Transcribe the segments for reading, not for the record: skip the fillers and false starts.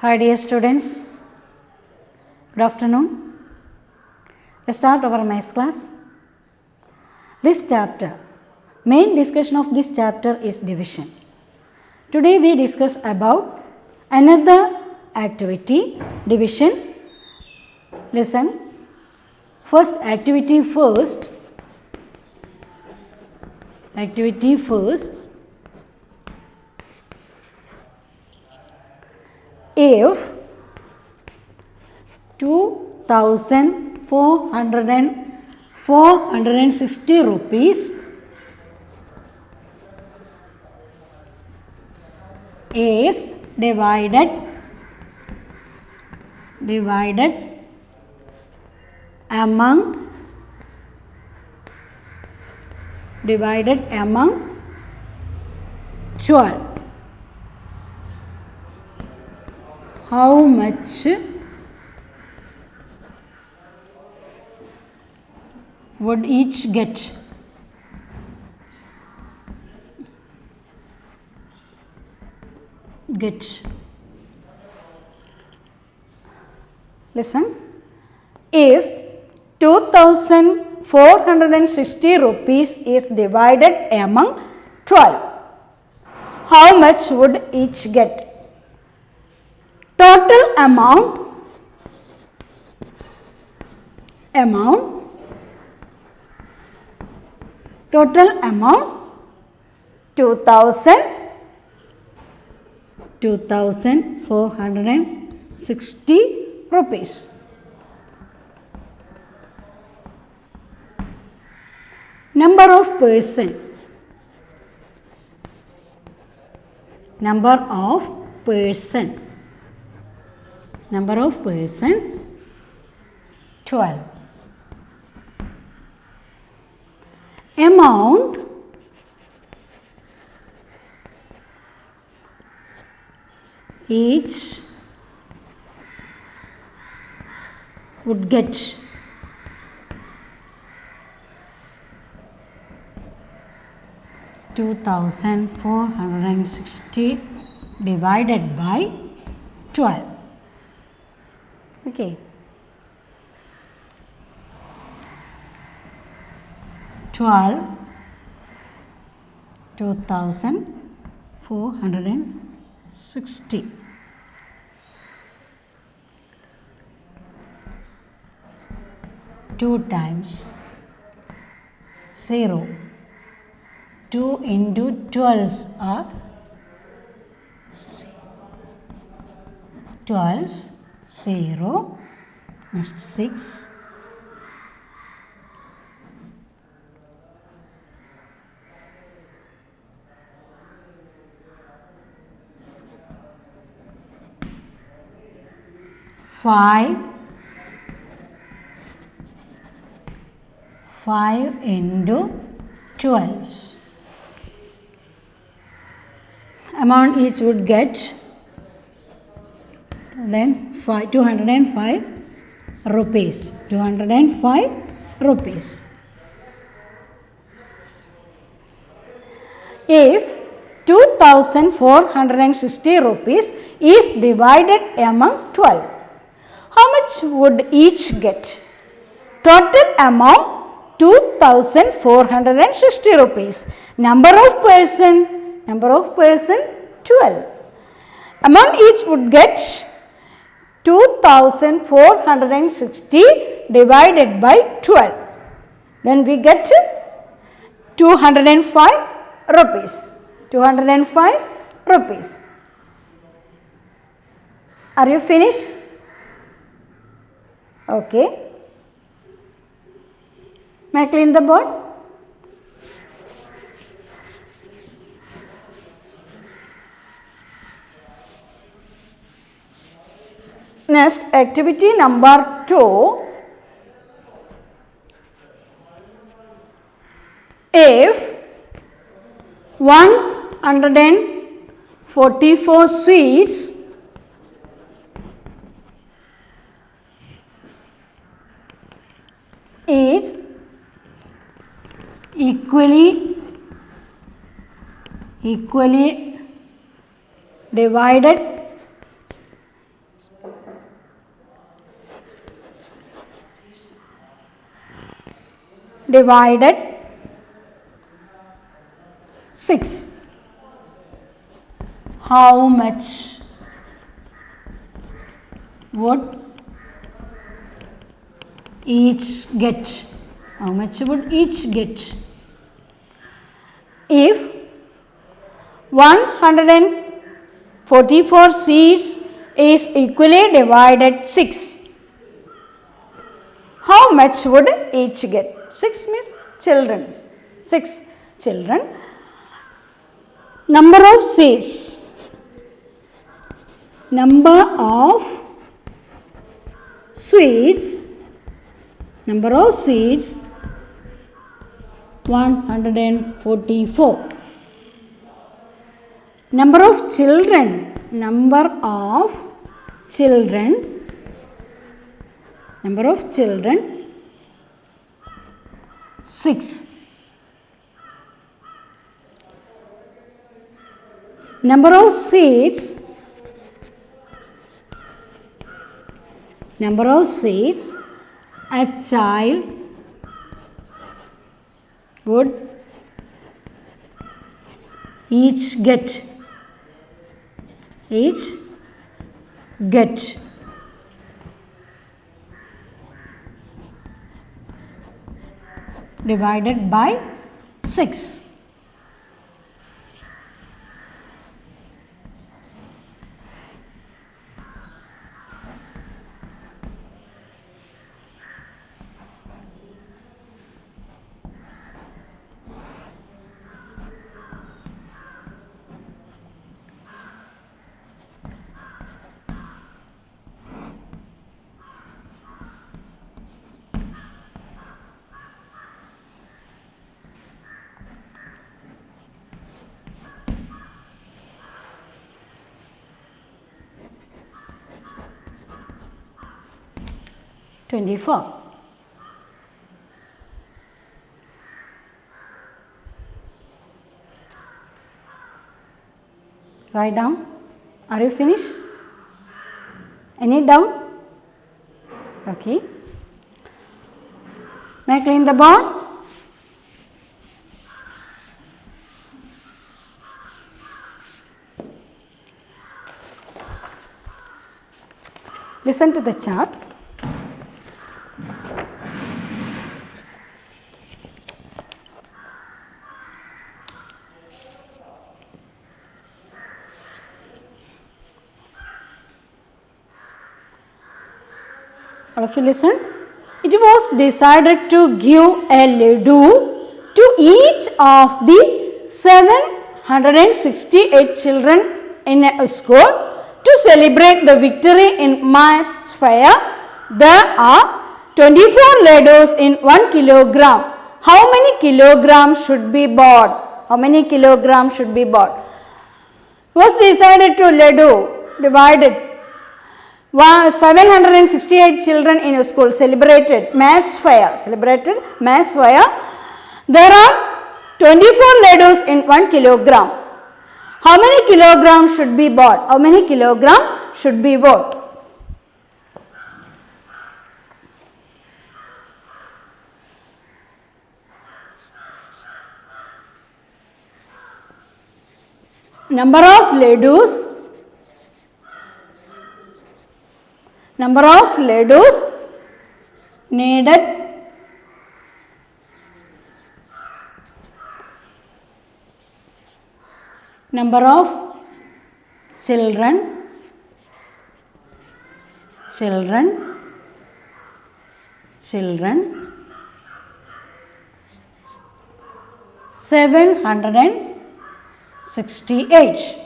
Hi dear students, good afternoon. Let's start our maths class. This chapter, main discussion of this chapter is division. Today we discuss about another activity, division. Listen, first activity first. If 2,460 rupees is divided among 12. How much would each get? Listen, if 2,460 rupees is divided among 12, how much would each get? Total amount 2,460 rupees. Number of person 12. Amount each would get. $2,460 divided by 12. Okay. 12, 2,460. Two times 0. 2 into 12 are 12, 0, next 6. 5 into 12. Amount each would get 205 rupees. 205 rupees. If 2,460 rupees is divided among 12, how much would each get? Total amount 2,460 rupees. Number of person 12. Amount each would get 2,460 divided by 12. Then we get 205 rupees. 205 rupees. Are you finished? Okay. May I clean the board? Next, activity number 2. If 144 sweets is equally divided divided 6. How much would each get? How much would each get? If 144 seeds is equally divided 6, how much would each get? 6 means children. 6 children. Number of seeds. Number of seeds. Number of seeds 144. Number of children. Number of children. Number of children 6. Number of seeds. Number of seeds a child would each get. Each get. Divided by 6. $24. Write down. Are you finished? Any doubt? Okay. May I clean the board? Listen to the chart. All of you listen. It was decided to give a laddu to each of the 768 children in a school to celebrate the victory in maths fair. There are 24 laddus in 1 kilogram. How many kilograms should be bought? How many kilograms should be bought? It was decided to laddu divided 768 children in a school celebrated maths fair. There are 24 laddus in 1 kilogram. How many kilograms should be bought? How many kilograms should be bought? Number of laddus. Number of laddus needed. Number of children. 768.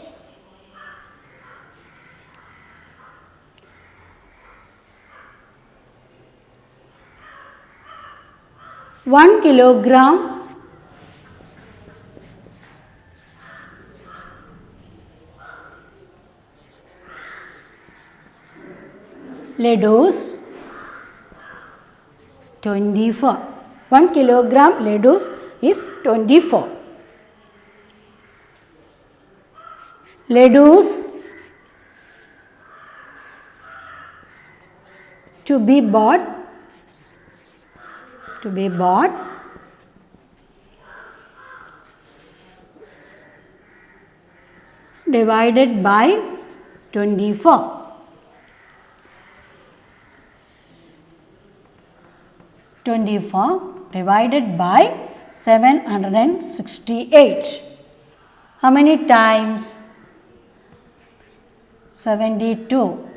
1 kilogram laddus 24. 1 kilogram laddus is 24. Laddus to be bought divided by 24. 24 divided by 768. How many times? 72.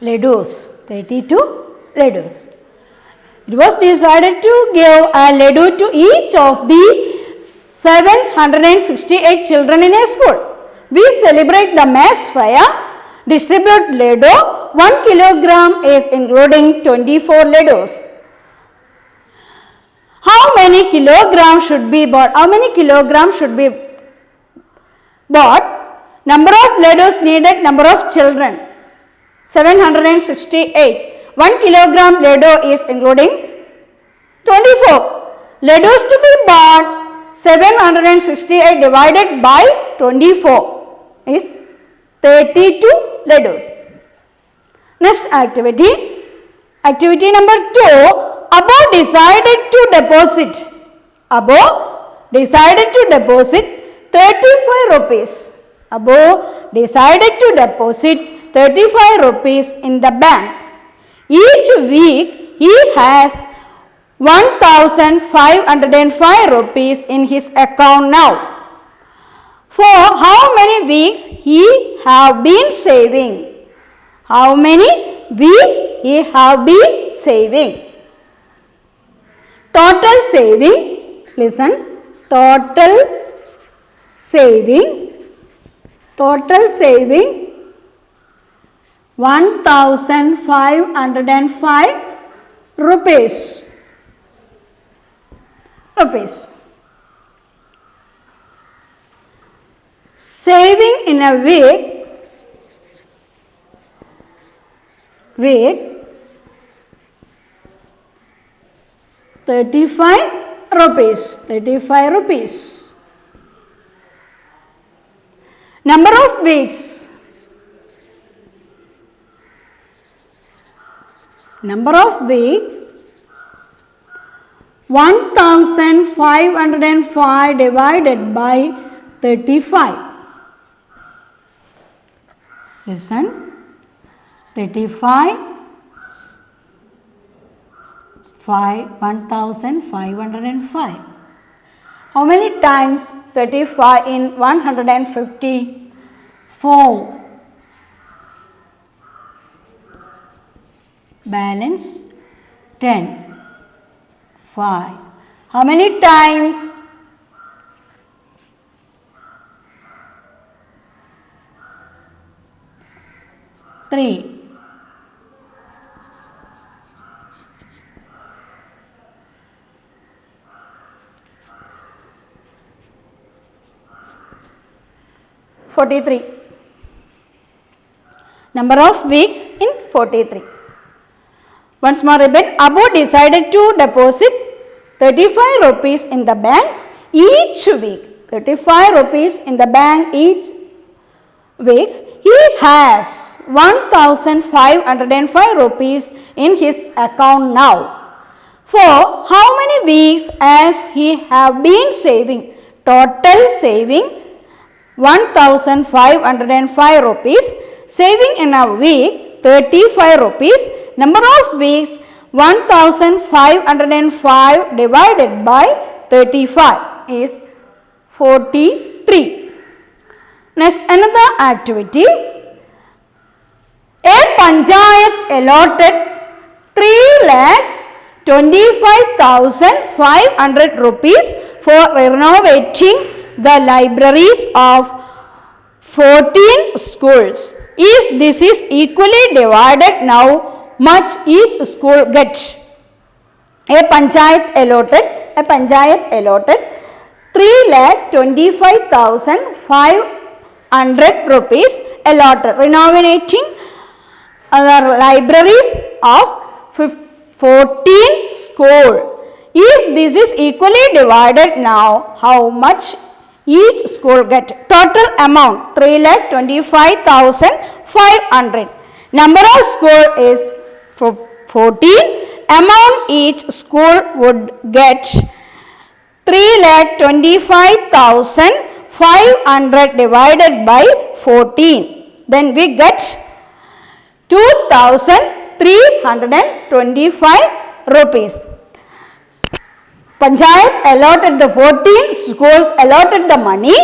Ladoos. 32 ladoos. It was decided to give a ladoo to each of the 768 children in a school. We celebrate the mass fire, distribute ladoo. 1 kilogram is including 24 ladoos. How many kilograms should be bought? Number of ladoos needed, number of children. 768. 1 kilogram ladoo is including 24. Ladoos to be bought, 768 divided by 24 is 32 ladoos. Next activity. Activity number 2. Above decided to deposit 35 rupees. Above decided to deposit 35 rupees in the bank. Each week he has 1505 rupees in his account now. For how many weeks he have been saving? How many weeks he have been saving? Total saving, listen, total saving 1505 rupees. Saving in a week 35 rupees. Number of weeks. 1505 divided by 35. Listen. 35 1505. How many times 35 in 150? 4. Balance 10. 5. How many times? 3. 43. Number of weeks in 43. Once more repeat. Above decided to deposit 35 rupees in the bank each week. 35 rupees in the bank each week. He has 1505 rupees in his account now. For how many weeks has he have been saving? Total saving 1505 rupees. Saving in a week 35 rupees. Number of weeks 1505 divided by 35 is 43. Next, another activity. A panchayat allotted 3,25,500 rupees for renovating the libraries of 14 schools. If this is equally divided, now much each school gets? A panchayat allotted 3,25,500 rupees allotted renovating the libraries of 14 school. If this is equally divided now, how much each school get? Total amount 3,25,500. Number of school is 14. Amount each school would get 3,25,500 divided by 14. Then we get 2,325 rupees. Panchayat allotted the 14 schools allotted the money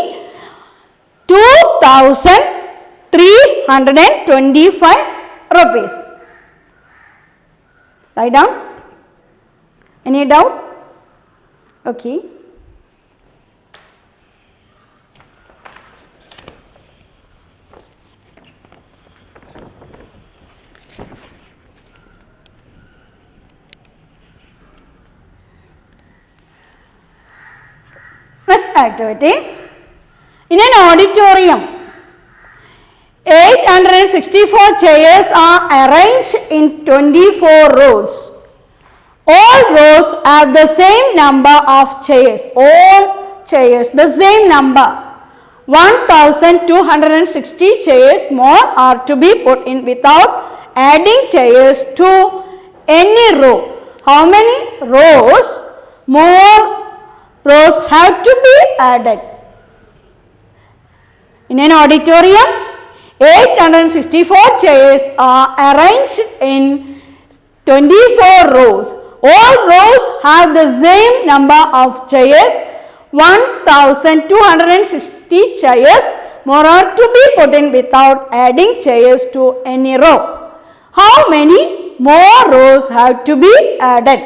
2,325 rupees. Write down. Any doubt? Okay. Next activity. In an auditorium, 864 chairs are arranged in 24 rows. All rows have the same number of chairs. All chairs, the same number. 1,260 chairs more are to be put in without adding chairs to any row. How many rows more rows have to be added? In an auditorium, 864 chairs are arranged in 24 rows. All rows have the same number of chairs. 1,260 chairs more are to be put in without adding chairs to any row. How many more rows have to be added?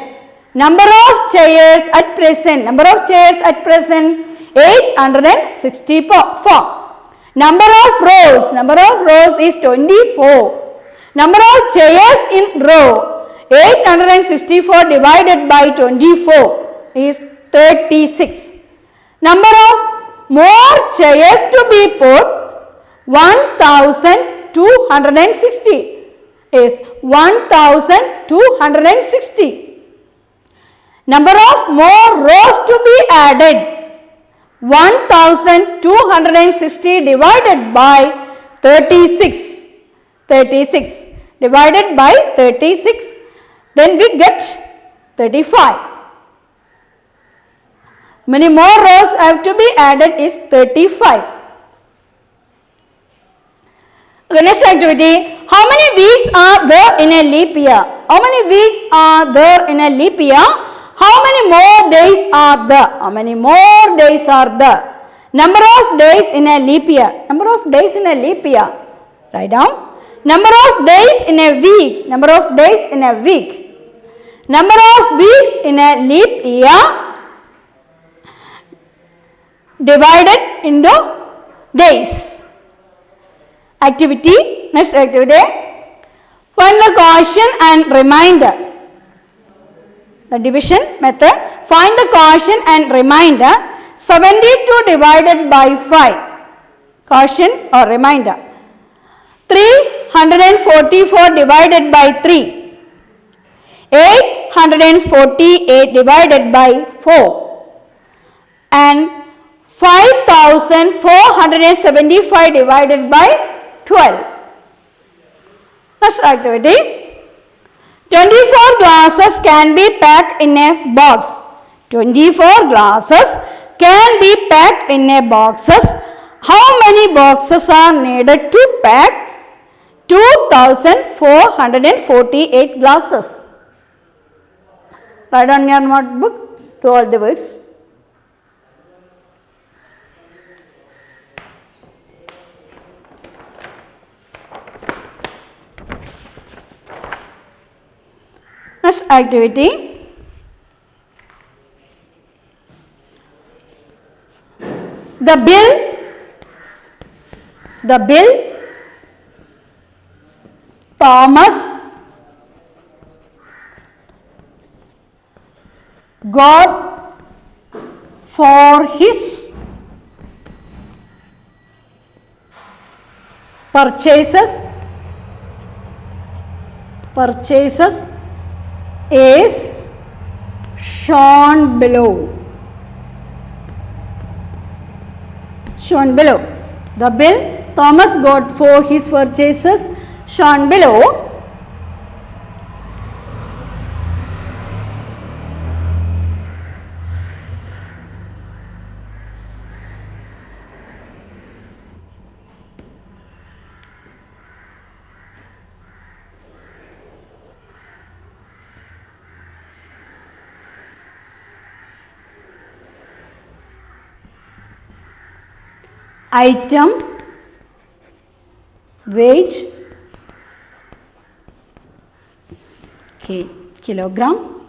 Number of chairs at present. Number of chairs at present 864. Number of rows. Number of rows is 24. Number of chairs in row 864 divided by 24 is 36. Number of more chairs to be put 1,260 is 1,260. Number of more rows to be added 1,260 divided by 36. 36 divided by 36. Then we get 35. Many more rows have to be added is 35. Okay, next activity. How many weeks are there in a leap year? How many weeks are there in a leap year? How many more days are there? How many more days are there? Number of days in a leap year. Number of days in a leap year. Write down. Number of days in a week. Number of days in a week. Number of weeks in a leap year divided into days. Activity. Next activity. Find the quotient and remainder. The division method. Find the quotient and remainder. 72 divided by 5. Quotient or remainder. 344 divided by 3. 848 divided by 4. And 5,475 divided by 12. Next activity. 24 glasses can be packed in a box. 24 glasses can be packed in a boxes. How many boxes are needed to pack 2,448 glasses? Write on your notebook to all the words. Next activity. The bill Thomas got for his purchases is shown below. Shown below. The bill Thomas got for his purchases shown below. Item, weight, kilogram,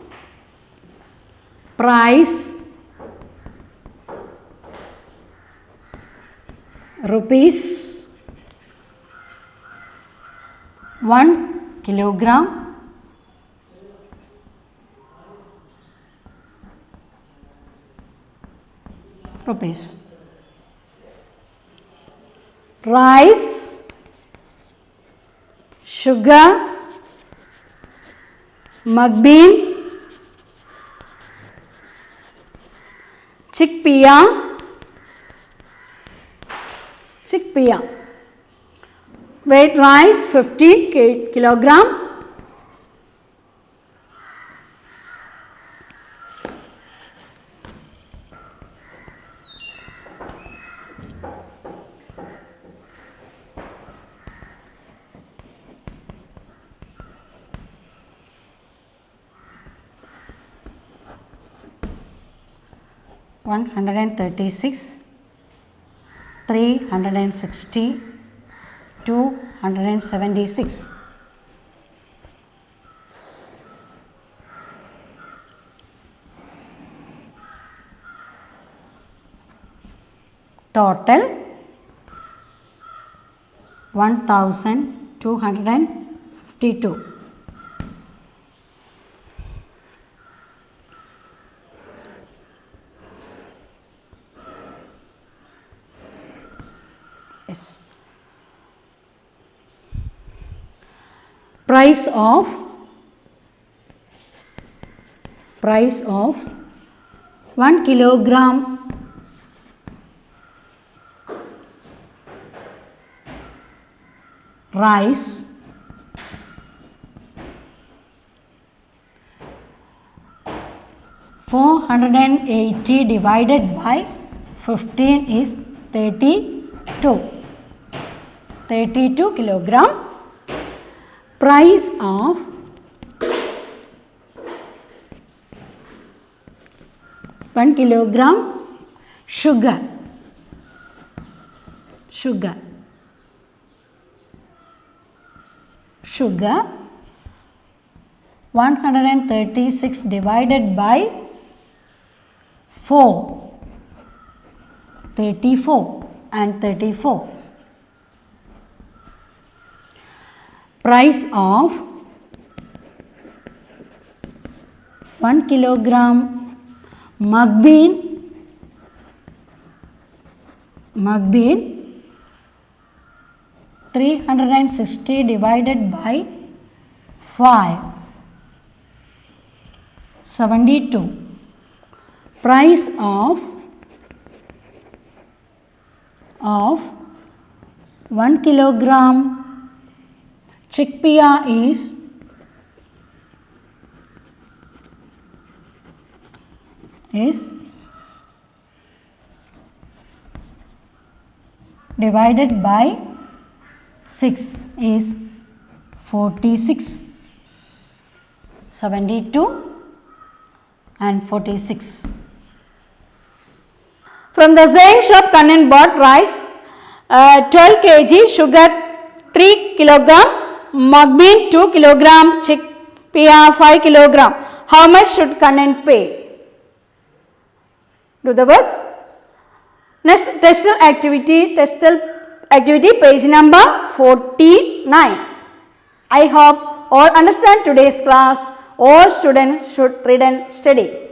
price, rupees, 1 kilogram, rupees. Rice, sugar, mung bean, chickpea, weight rice 50 kilogram, $136, $360, $276. Total 1,252. Yes. Price of 1 kilogram rice, $480 divided by 15 is 32 kilogram. Price of 1 kilogram sugar, 136 divided by 4, 34 and 34. Price of 1 kilogram mung bean, 360 divided by 5, 72. Price of 1 kilogram chickpea is divided by 6 is 46, 72 and 46. From the same shop, Kannan bought rice 12 kg, sugar 3 kilogram, mung bean 2 kilogram, chickpea 5 kilogram. How much should Kannan pay? Do the works. Next, textual activity page number 49. I hope all understand today's class. All students should read and study.